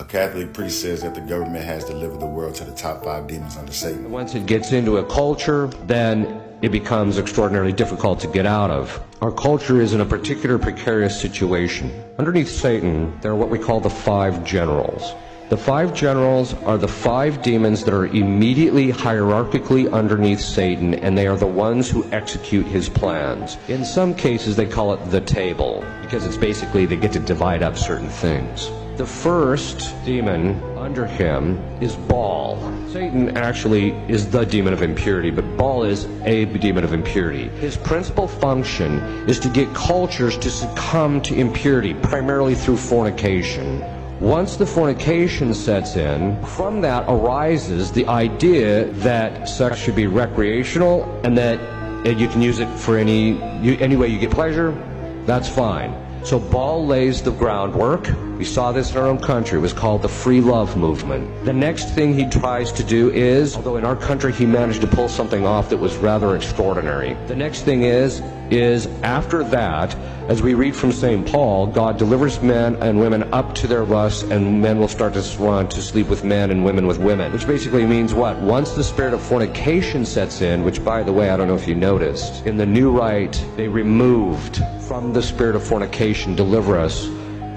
A Catholic priest says that the government has delivered the world to the top 5 demons under Satan. Once it gets into a culture, then it becomes extraordinarily difficult to get out of. Our culture is in a particular precarious situation. Underneath Satan, there are what we call the 5 generals. The 5 generals are the 5 demons that are immediately hierarchically underneath Satan, and they are the ones who execute his plans. In some cases, they call it the table, because it's basically they get to divide up certain things. The first demon under him is Baal. Satan actually is the demon of impurity, but Baal is a demon of impurity. His principal function is to get cultures to succumb to impurity, primarily through fornication. Once the fornication sets in, from that arises the idea that sex should be recreational and that you can use it for any way you get pleasure. That's fine. So Baal lays the groundwork. We saw this in our own country. It was called the free love movement. The next thing he tries to do is, although in our country he managed to pull something off that was rather extraordinary. The next thing is after that, as we read from St. Paul, God delivers men and women up to their lusts, and men will start to want to sleep with men and women with women. Which basically means what? Once the spirit of fornication sets in, which by the way, I don't know if you noticed, in the New Rite, they removed from the spirit of fornication, deliver us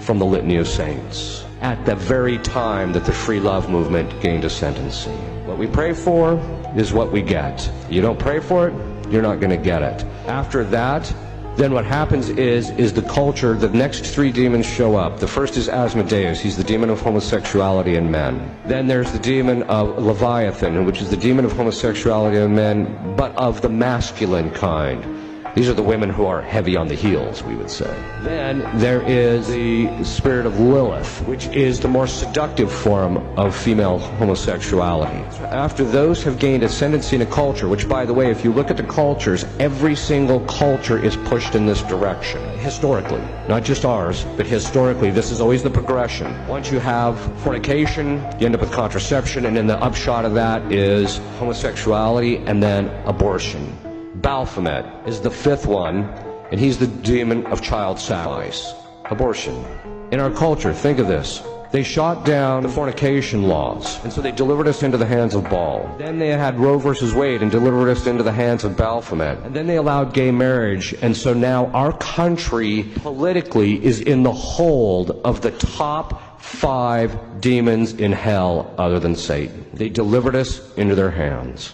from the Litany of Saints, at the very time that the free love movement gained ascendancy. What we pray for is what we get. You don't pray for it, you're not going to get it. After that, then what happens is the culture, the next 3 demons show up. The first is Asmodeus. He's the demon of homosexuality in men. Then there's the demon of Leviathan, which is the demon of homosexuality in men, but of the masculine kind. These are the women who are heavy on the heels, we would say. Then there is the spirit of Lilith, which is the more seductive form of female homosexuality. After those have gained ascendancy in a culture, which by the way, if you look at the cultures, every single culture is pushed in this direction. Historically, not just ours, but historically, this is always the progression. Once you have fornication, you end up with contraception, and then the upshot of that is homosexuality and then abortion. Baphomet is the 5th one, and he's the demon of child sacrifice, abortion. In our culture, think of this. They shot down the fornication laws, and so they delivered us into the hands of Baal. Then they had Roe versus Wade and delivered us into the hands of Baphomet. And then they allowed gay marriage, and so now our country politically is in the hold of the top 5 demons in hell other than Satan. They delivered us into their hands.